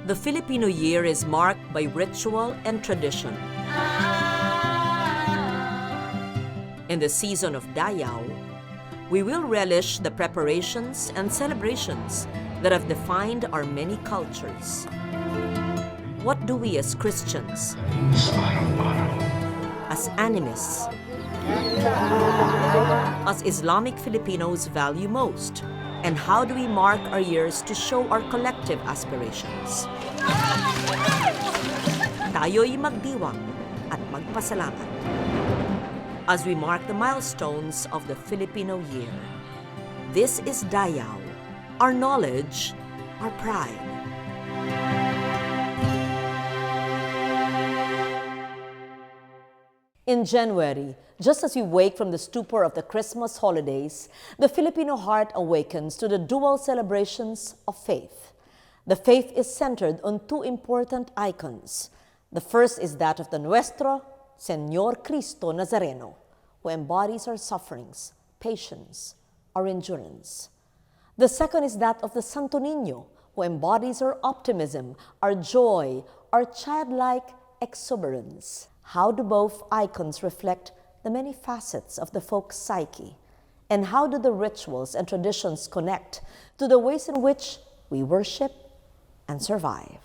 The Filipino year is marked by ritual and tradition. In the season of Dayaw, we will relish the preparations and celebrations that have defined our many cultures. What do we as Christians, as animists, as Islamic Filipinos value most? And how do we mark our years to show our collective aspirations? Tayo'y magdiwang at magpasalamat as we mark the milestones of the Filipino year. This is Dayaw, our knowledge, our pride. In January, just as we wake from the stupor of the Christmas holidays, the Filipino heart awakens to the dual celebrations of faith. The faith is centered on two important icons. The first is that of the Nuestro Señor Cristo Nazareno, who embodies our sufferings, patience, our endurance. The second is that of the Santo Niño, who embodies our optimism, our joy, our childlike exuberance. How do both icons reflect the many facets of the folk psyche? And how do the rituals and traditions connect to the ways in which we worship and survive?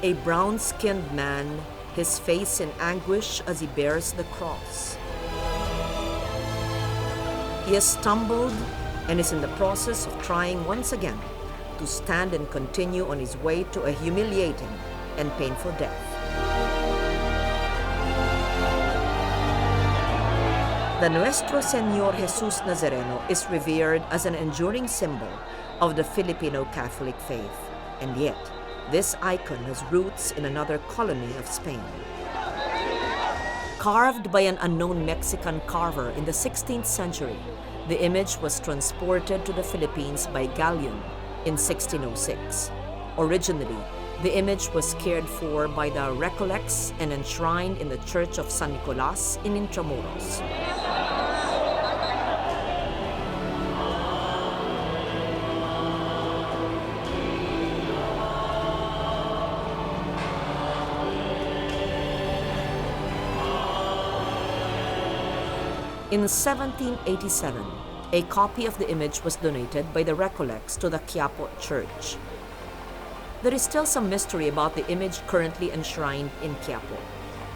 A brown-skinned man, his face in anguish as he bears the cross. He has stumbled and is in the process of trying once again to stand and continue on his way to a humiliating and painful death. The Nuestro Señor Jesus Nazareno is revered as an enduring symbol of the Filipino Catholic faith, and yet, this icon has roots in another colony of Spain. Carved by an unknown Mexican carver in the 16th century, the image was transported to the Philippines by galleon in 1606. Originally, the image was cared for by the Recollects and enshrined in the Church of San Nicolas in Intramuros. In 1787, a copy of the image was donated by the Recollects to the Quiapo Church. There is still some mystery about the image currently enshrined in Quiapo.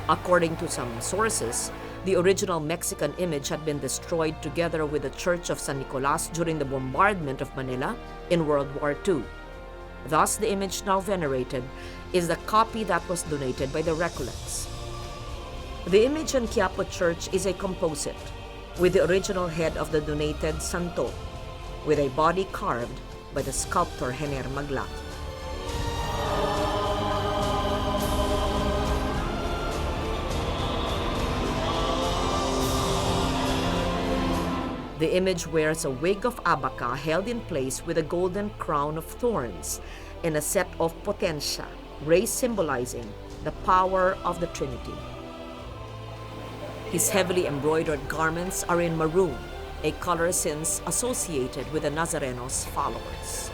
According to some sources, the original Mexican image had been destroyed together with the Church of San Nicolas during the bombardment of Manila in World War II. Thus, the image now venerated is the copy that was donated by the Recollects. The image in Quiapo Church is a composite, with the original head of the donated santo, with a body carved by the sculptor Henner Magla. The image wears a wig of abaca held in place with a golden crown of thorns and a set of potencia, rays symbolizing the power of the Trinity. His heavily embroidered garments are in maroon, a color since associated with the Nazarenos' followers.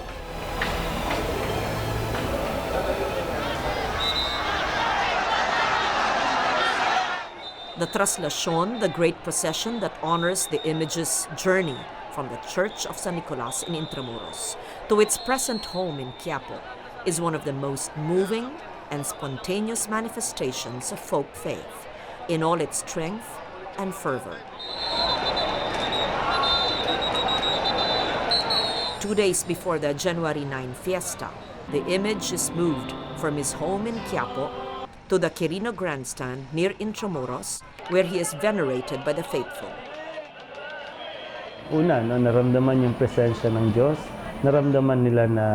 The Traslacion, the great procession that honors the image's journey from the Church of San Nicolas in Intramuros to its present home in Quiapo, is one of the most moving and spontaneous manifestations of folk faith, in all its strength and fervor. 2 days before the January 9 fiesta, the image is moved from his home in Quiapo to the Quirino Grandstand near Intramuros, where he is venerated by the faithful. Una, naramdaman yung presensya ng Diyos, naramdaman nila na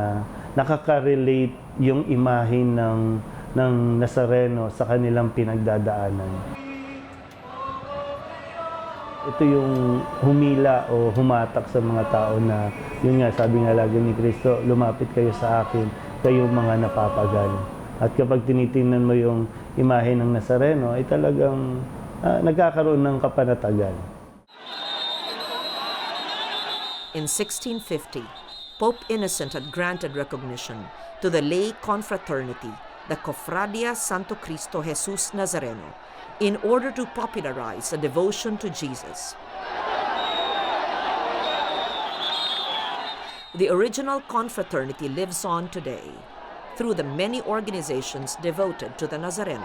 nakaka-relate yung imahin ng Nazareno sa kanilang pinagdadaanan. Ito yung humila o humatak sa mga tao na, yun nga, sabi nga lagi ni Kristo, lumapit kayo sa akin, kayong mga napapagal. At kapag tinitingnan mo yung imahe ng Nazareno, ay talagang nagkakaroon ng kapanatagan. In 1650, Pope Innocent had granted recognition to the lay confraternity, the Cofradia Santo Cristo Jesus Nazareno, in order to popularize the devotion to Jesus. The original confraternity lives on today through the many organizations devoted to the Nazareno.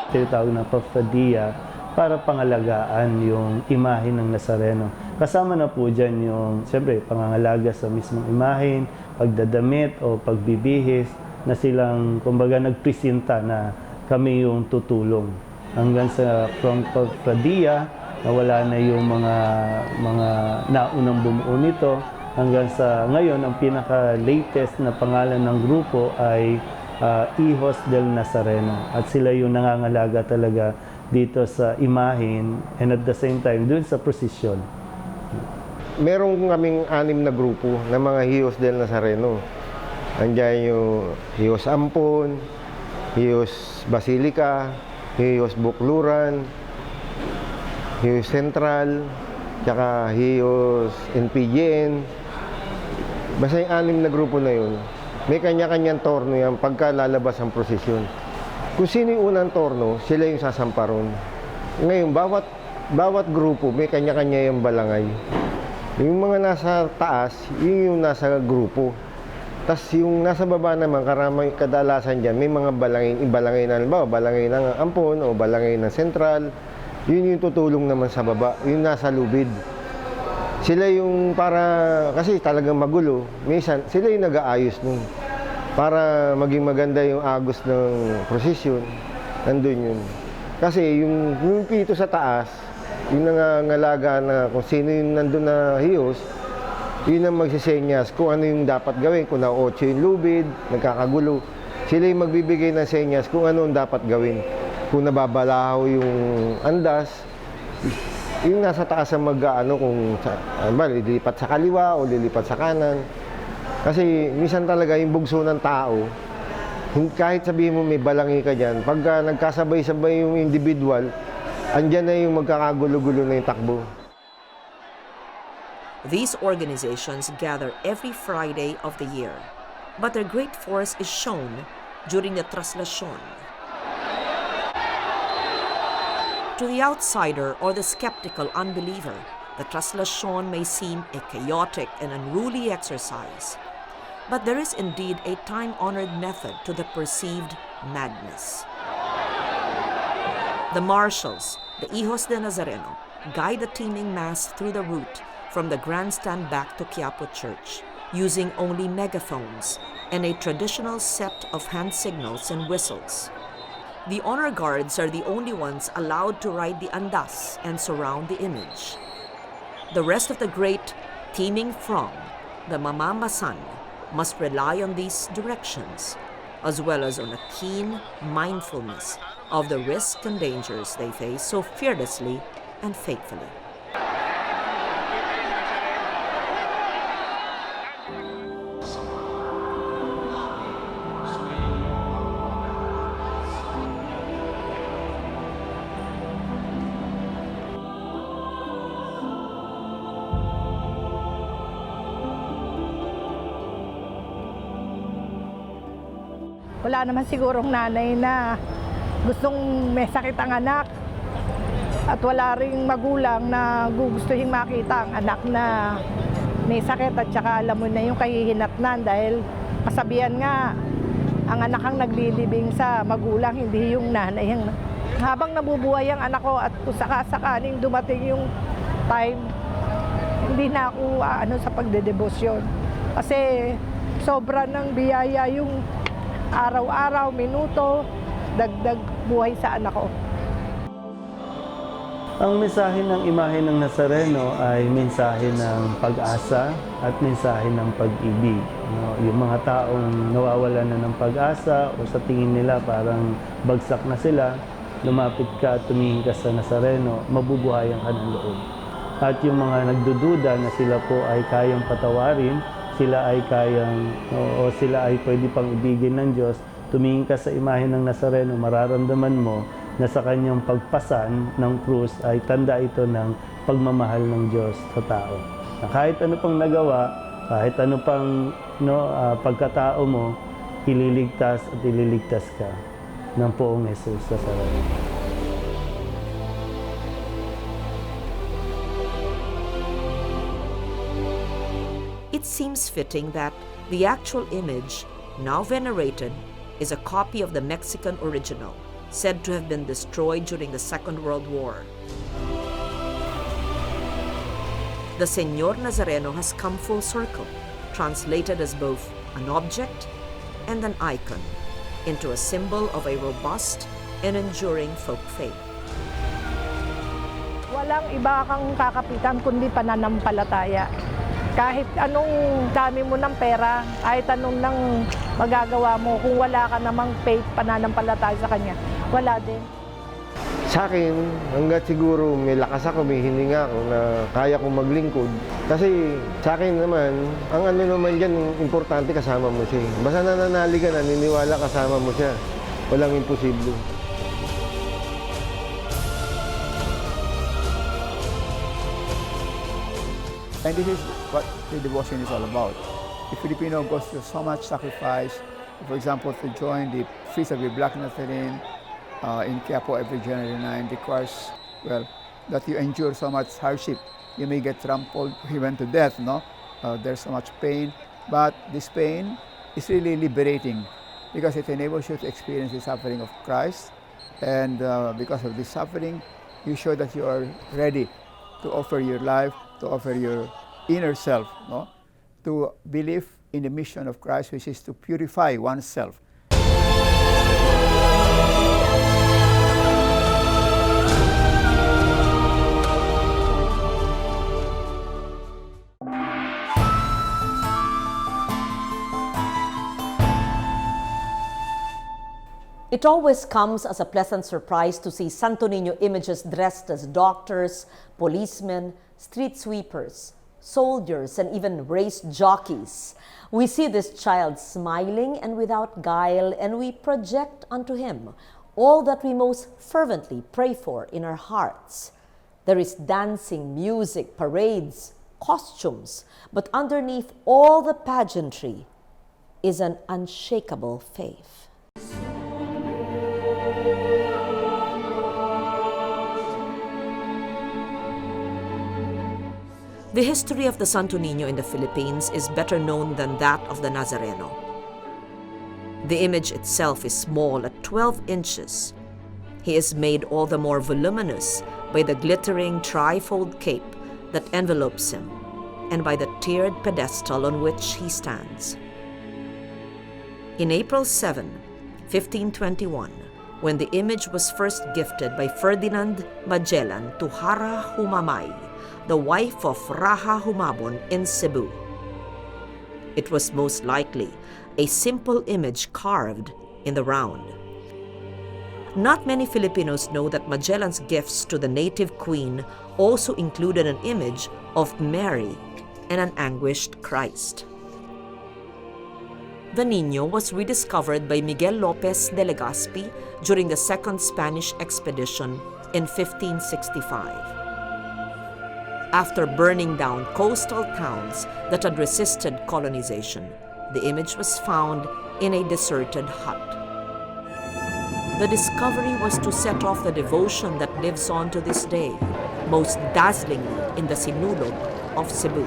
Tinatawag na Cofradia para pangalagaan yung imahe ng Nazareno. Kasama na po dyan yung, siyempre, pangangalaga sa mismong imahe, pagdadamit o pagbibihis na silang, kumbaga, nagpresenta na kami yung tutulong. Hanggang sa from Cofradia, nawala na yung mga naunang bumuo nito. Hanggang sa ngayon, ang pinaka-latest na pangalan ng grupo ay Hijos del Nazareno. At sila yung nangangalaga talaga dito sa imahin and at the same time, dun sa prosesyon. Meron kaming 6 na grupo ng mga Hijos del Nazareno. Andiyan yung Hijos Ampon, Hijos Basilica, Hijos Bukluran, Hijos Central, tsaka Hijos NPGN. Basta yung 6 na grupo na yun, may kanya-kanyang torno yan pagka lalabas ang prosesyon. Kung sino yung unang torno, sila yung sasamparon. Ngayon, bawat grupo may kanya-kanya yung balangay. Yung mga nasa taas, yun yung nasa grupo. Tapos yung nasa baba naman, kadalasan dyan, may mga balangay na, halimbawa, balangay ng Ampon o balangay ng Central. Yun yung tutulong naman sa baba, yung nasa lubid. Sila yung kasi talagang magulo, minsan sila yung nag-aayos nun. Para maging maganda yung agos ng prosesyon, nandun yun. Kasi yung pito sa taas, yung nangangalaga na kung sino yung nandun na hiyos, yun ang magsisenyas kung ano yung dapat gawin. Kung na-8 yung lubid, nagkakagulo, sila yung magbibigay ng senyas kung ano ang dapat gawin. Kung nababalaho yung andas, yung nasa taas ang kung lilipat sa kaliwa o lilipat sa kanan. Kasi minsan talaga yung bugso ng tao, kahit sabihin mo may balangi ka dyan, pagka nagkasabay-sabay yung individual, andyan na yung magkakagulo-gulo na yung takbo. These organizations gather every Friday of the year, but their great force is shown during the Traslacion. To the outsider or the skeptical unbeliever, the Traslacion may seem a chaotic and unruly exercise, but there is indeed a time-honored method to the perceived madness. The marshals, the Hijos de Nazareno, guide the teeming mass through the route from the grandstand back to Quiapo Church, using only megaphones and a traditional set of hand signals and whistles. The honor guards are the only ones allowed to ride the andas and surround the image. The rest of the great teeming throng, the mamamasan, must rely on these directions, as well as on a keen mindfulness of the risks and dangers they face so fearlessly and faithfully. Wala naman sigurong nanay na gustong may sakit ang anak at wala ring magulang na gugustuhin makita ang anak na may sakit at saka alam mo na yung kahihinatnan dahil kasabihan nga ang anak ang naglilibing sa magulang, hindi yung nanay. Habang nabubuhay ang anak ko at kung sakasakaling dumating yung time, hindi na ako sa pagdedebosyon. Kasi sobra ng biyaya yung araw-araw, minuto, dagdag buhay sa anak ko. Ang mensahe ng imahe ng Nazareno ay mensahe ng pag-asa at mensahe ng pag-ibig. Yung mga taong nawawalan na ng pag-asa o sa tingin nila parang bagsak na sila, lumapit ka at tumingin ka sa Nazareno, mabubuhayan ka ng loob. At yung mga nagdududa na sila po ay kayang patawarin, sila ay kayang, o sila ay pwede pang ibigin ng Diyos, tumingin ka sa imahe ng Nazareno, mararamdaman mo na sa kanyang pagpasan ng krus ay tanda ito ng pagmamahal ng Diyos sa tao. Na kahit ano pang nagawa, kahit ano pang pagkatao mo, ililigtas at ililigtas ka ng poong Jesus Nazareno. It seems fitting that the actual image, now venerated, is a copy of the Mexican original, said to have been destroyed during the Second World War. The Señor Nazareno has come full circle, translated as both an object and an icon, into a symbol of a robust and enduring folk faith. Walang iba kang kakapitan kundi pananampalataya. Kahit anong dami mo ng pera, kahit anong nang magagawa mo, kung wala ka namang faith, pananampalataya sa Kanya, wala din. Sa akin, hanggat siguro may lakas ako, may hininga ako na kaya kong maglingkod. Kasi sa akin naman, ang ano naman dyan, importante kasama mo siya. Basta nananali ka, naniniwala kasama mo siya. Walang imposible. And this is what the devotion is all about. The Filipino goes through so much sacrifice. For example, to join the Feast of the Black Nazarene in Quiapo every January 9 requires, well, that you endure so much hardship. You may get trampled even to death, no? There's so much pain, but this pain is really liberating because it enables you to experience the suffering of Christ. And because of this suffering, you show that you are ready to offer your life, to offer your inner self, no? To believe in the mission of Christ, which is to purify oneself. It always comes as a pleasant surprise to see Santo Niño images dressed as doctors, policemen, street sweepers, soldiers, and even race jockeys. We see this child smiling and without guile, and we project unto him all that we most fervently pray for in our hearts. There is dancing, music, parades, costumes, but underneath all the pageantry is an unshakable faith. The history of the Santo Niño in the Philippines is better known than that of the Nazareno. The image itself is small at 12 inches. He is made all the more voluminous by the glittering trifold cape that envelopes him and by the tiered pedestal on which he stands. In April 7, 1521, when the image was first gifted by Ferdinand Magellan to Hara Humamay, the wife of Raha Humabon in Cebu. It was most likely a simple image carved in the round. Not many Filipinos know that Magellan's gifts to the native queen also included an image of Mary and an anguished Christ. The Niño was rediscovered by Miguel Lopez de Legazpi during the Second Spanish Expedition in 1565. After burning down coastal towns that had resisted colonization, the image was found in a deserted hut. The discovery was to set off the devotion that lives on to this day, most dazzlingly in the Sinulog of Cebu.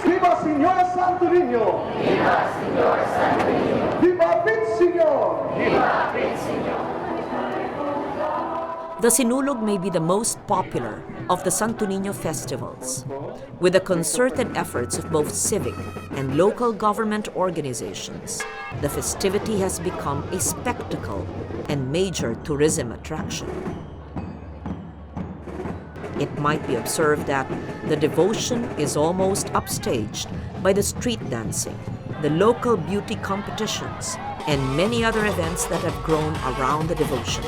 ¡Viva Señor Santo Niño! ¡Viva Señor Santo Niño! ¡Viva Pit Señor! ¡Viva Pit Señor! The Sinulog may be the most popular of the Santo Niño festivals. With the concerted efforts of both civic and local government organizations, the festivity has become a spectacle and major tourism attraction. It might be observed that the devotion is almost upstaged by the street dancing, the local beauty competitions, and many other events that have grown around the devotion.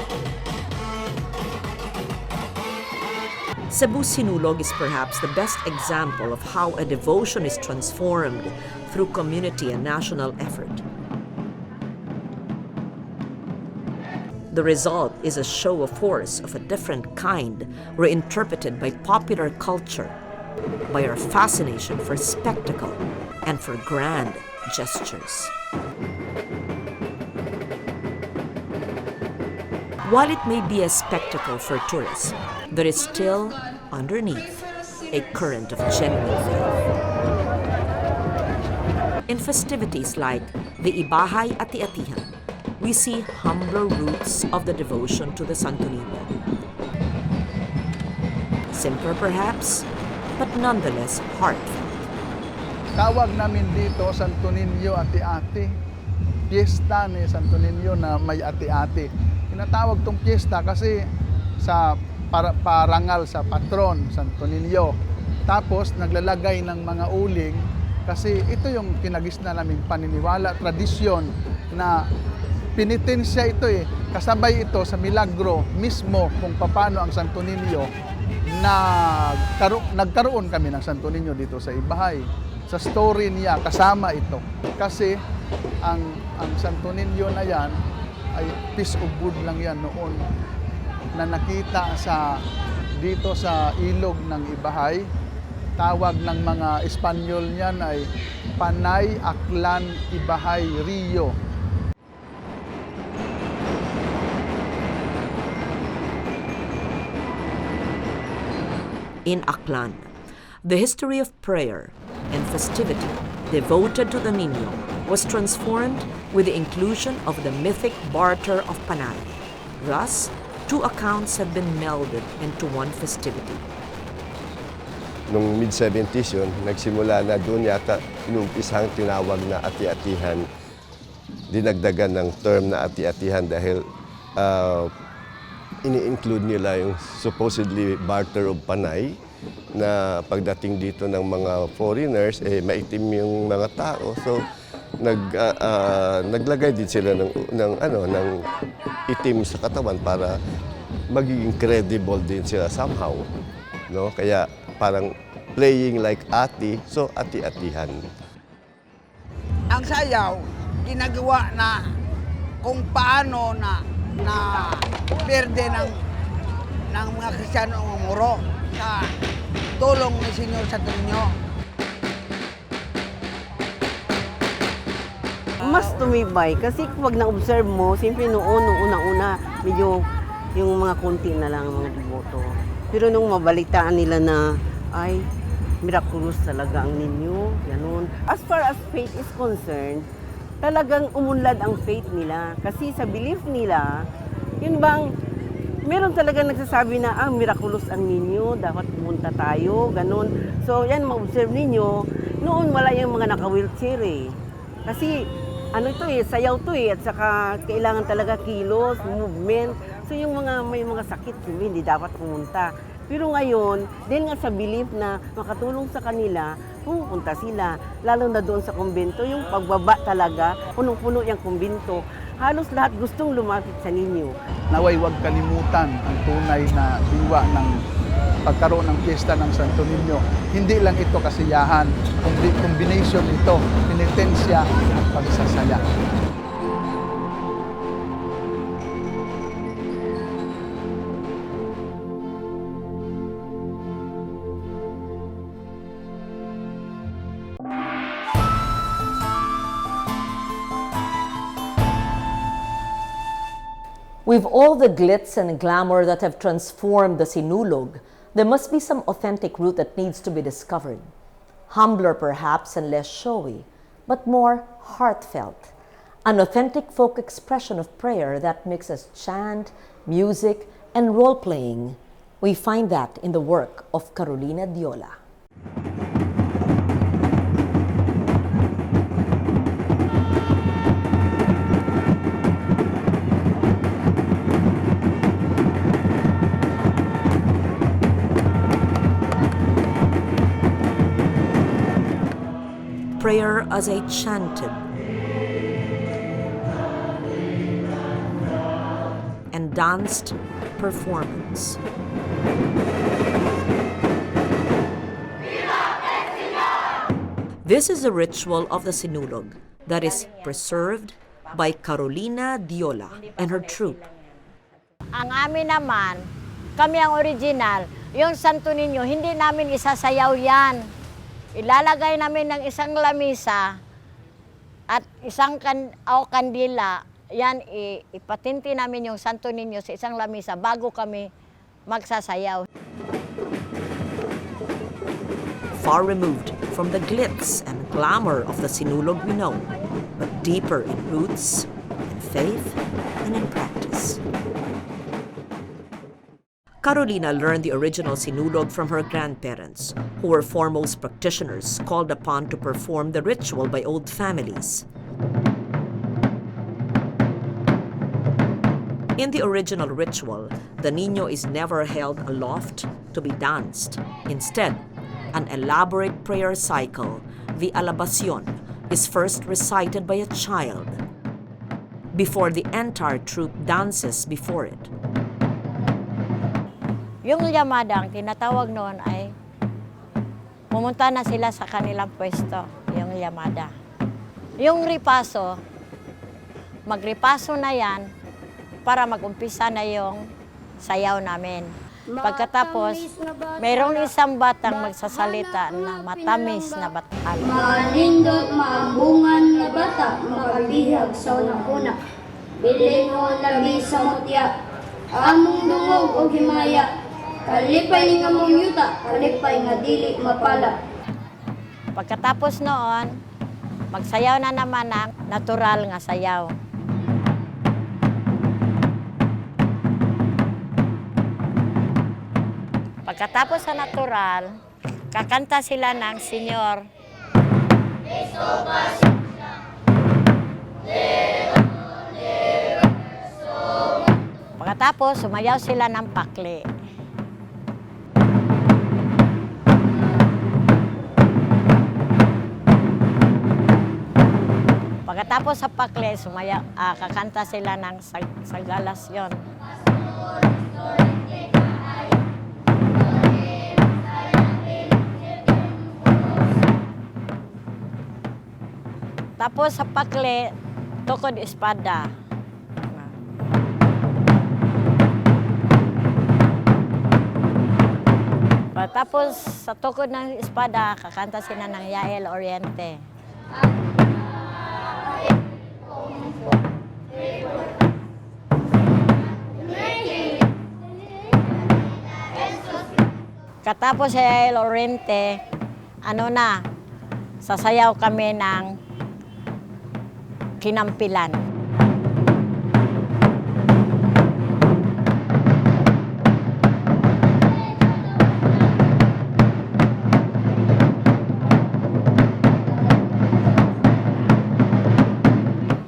Cebu's Sinulog is perhaps the best example of how a devotion is transformed through community and national effort. The result is a show of force of a different kind, reinterpreted by popular culture, by our fascination for spectacle and for grand gestures. While it may be a spectacle for tourists, there is still, underneath, a current of genuine faith. In festivities like the Ibahay Ati-Atihan, we see humbler roots of the devotion to the Santo Niño. Simpler perhaps, but nonetheless heartfelt. Tawag namin dito Santo Niño Ati-Ati. Piyesta ni Santo Niño na may ati-ati. Tinatawag tong piyesta kasi sa parangal sa patron, Santo Niño. Tapos naglalagay ng mga uling kasi ito yung kinagisna naming paniniwala, tradisyon na penitensya ito eh. Kasabay ito sa milagro mismo kung paano ang Santo Niño nagkaroon kami ng Santo Niño dito sa Ibahay. Sa story niya, kasama ito. Kasi ang Santo Niño na yan ay piece of wood lang yan noon na nakita dito sa ilog ng Ibahay. Tawag ng mga Espanyol niyan ay Panay Aklan Ibahay Rio. In Aklan, the history of prayer and festivity devoted to the Niño was transformed with the inclusion of the mythic barter of Panay. Thus, two accounts have been melded into one festivity. Noong mid-70s yun, nagsimula na doon yata inumpisang tinawag na ati-atihan. Dinagdagan ng term na ati-atihan dahil ini-include nila yung supposedly barter of Panay na pagdating dito ng mga foreigners, maitim yung mga tao. So, naglagay din sila ng itim sa katawan para magiging credible din sila somehow. No? Kaya parang playing like ati, so ati-atihan. Ang sayaw, ginagawa na kung paano na perde ng mga Kristiyano ang muro sa tulong ni Señor Santo Niño. Mas tumibay kasi pag na-observe mo, siyempre nung una-una, medyo yung mga konti na lang ang mga deboto. Pero nung mabalitaan nila na, ay, miraculous talaga ang ninyo, ganun. As far as faith is concerned, talagang umunlad ang faith nila. Kasi sa belief nila, yun bang, meron talaga nagsasabi na, miraculous ang ninyo, dapat pumunta tayo, ganun. So, yan, ma-observe ninyo, noon wala yung mga naka-wheelchair eh. Kasi, ano ito eh, sayaw to eh, at saka kailangan talaga kilos, movement. So, yung may mga sakit, hindi dapat pumunta. Pero ngayon, dahil nga sa belief na makatulong sa kanila, pupunta sila. Lalo na doon sa kumbento, yung pagbaba talaga, punong-puno yung kumbento. Halos lahat gustong lumapit sa ninyo. Naway huwag kalimutan ang tunay na diwa ng pagkaroon ng piyesta ng Santo Niño. Hindi lang ito kasiyahan, combination ito, penitensya at pagsasaya. With all the glitz and glamour that have transformed the Sinulog, there must be some authentic root that needs to be discovered. Humbler perhaps and less showy, but more heartfelt. An authentic folk expression of prayer that mixes chant, music, and role-playing. We find that in the work of Carolina Diola. Prayer as a chanted and danced performance. This is the ritual of the sinulog that is preserved by Carolina Diola and her troupe. Ang amin naman, kami ang original, yung Santo Niño, hindi namin isasayaw yan. Ilalagay namin ng isang lamisa at isang kandila, yan ipatinti namin yung Santo Niño sa isang lamisa bago kami magsasayaw. Far removed from the glitz and glamour of the sinulog we know, but deeper in roots, in faith, and in practice. Carolina learned the original sinulog from her grandparents, who were foremost practitioners called upon to perform the ritual by old families. In the original ritual, the Niño is never held aloft to be danced. Instead, an elaborate prayer cycle, the alabacion, is first recited by a child before the entire troupe dances before it. Yung llamada, ang tinatawag noon ay pumunta na sila sa kanilang pwesto, yung llamada. Yung ripaso, magripaso na yan para mag-umpisa na yung sayaw namin. Pagkatapos, mayroong isang batang magsasalita na matamis na batal. Malindot, maambungan na bata, makabihag sa unang-una. Bilin mo labi sa mutya, among dungog o himaya. Kalipay nga mong yuta, kalipay nga dili mapala. Pagkatapos noon, magsayaw na naman ang natural nga sayaw. Pagkatapos sa natural, kakanta sila ng Senyor. Pagkatapos, sumayaw sila ng pakli. Pagkatapos sa pakli, kakanta sila ng sagalasyon. Tapos sa pakli, tukod espada. Tapos sa tukod ng espada, kakanta sila ng Yael Oriente. Katapos sa Yael Oriente, sasayaw kami ng kinampilan.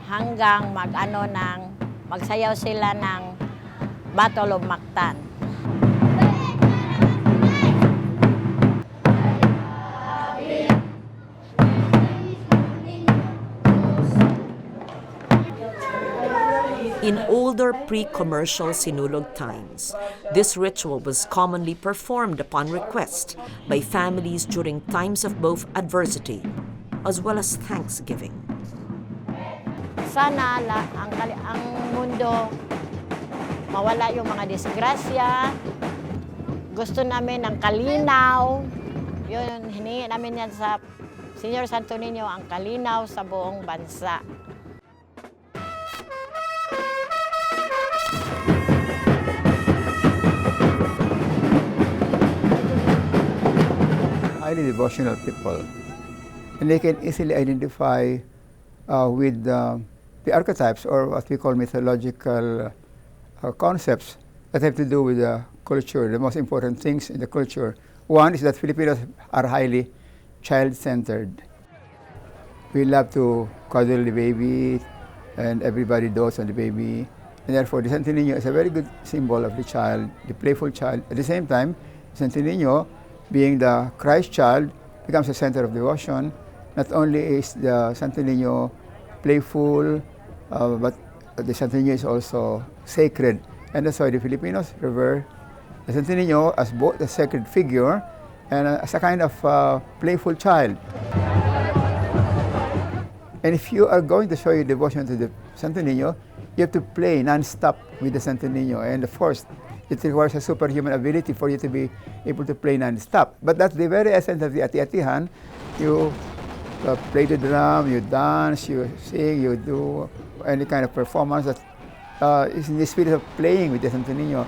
Hanggang magsayaw sila ng Battle of Mactan. In older pre-commercial sinulog times, this ritual was commonly performed upon request by families during times of both adversity as well as thanksgiving. Sana ang mundo mawala yung mga disgrasya. Gusto namin ng kalinaw. Yun, hiningi namin yan sa Señor Santo Niño, ang kalinaw sa buong bansa. Highly devotional people, and they can easily identify with the archetypes, or what we call mythological concepts that have to do with the culture, the most important things in the culture. One is that Filipinos are highly child-centered. We love to cuddle the baby, and everybody dotes on the baby. And therefore, the Santo Niño is a very good symbol of the child, the playful child. At the same time, Santo Niño, being the Christ child, becomes the center of devotion. Not only is the Santo Niño playful, but the Santo Niño is also sacred. And that's why the Filipinos revere the Santo Niño as both a sacred figure and as a kind of playful child. And if you are going to show your devotion to the Santo Niño, you have to play non-stop with the Santo Niño. And of course, it requires a superhuman ability for you to be able to play non-stop. But that's the very essence of the ati-atihan. You play the drum, you dance, you sing, you do any kind of performance that is in the spirit of playing with the Santo Niño.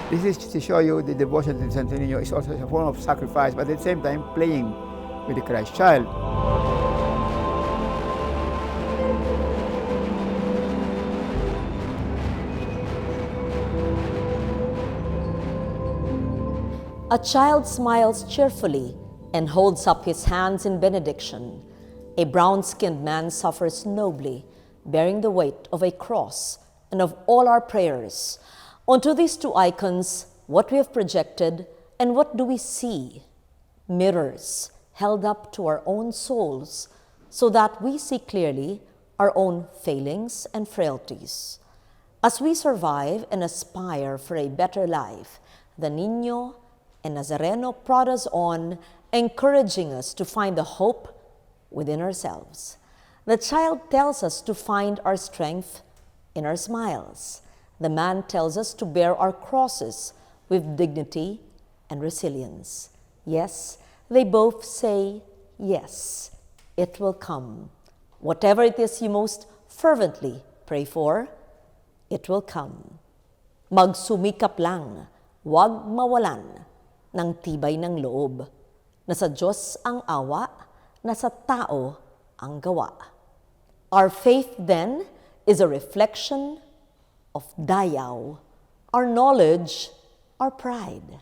This is to show you the devotion to the Santo Niño is also a form of sacrifice, but at the same time playing with the Christ child. A child smiles cheerfully and holds up his hands in benediction. A brown-skinned man suffers nobly, bearing the weight of a cross and of all our prayers. Onto these two icons, what we have projected and what do we see? Mirrors held up to our own souls so that we see clearly our own failings and frailties. As we survive and aspire for a better life, the Niño and Nazareno prod us on, encouraging us to find the hope within ourselves. The child tells us to find our strength in our smiles. The man tells us to bear our crosses with dignity and resilience. Yes, they both say, yes, it will come. Whatever it is you most fervently pray for, it will come. Magsumikap lang, huwag mawalan ng tibay ng loob. Nasa Diyos ang awa, nasa tao ang gawa. Our faith then is a reflection of Dayaw, our knowledge, our pride.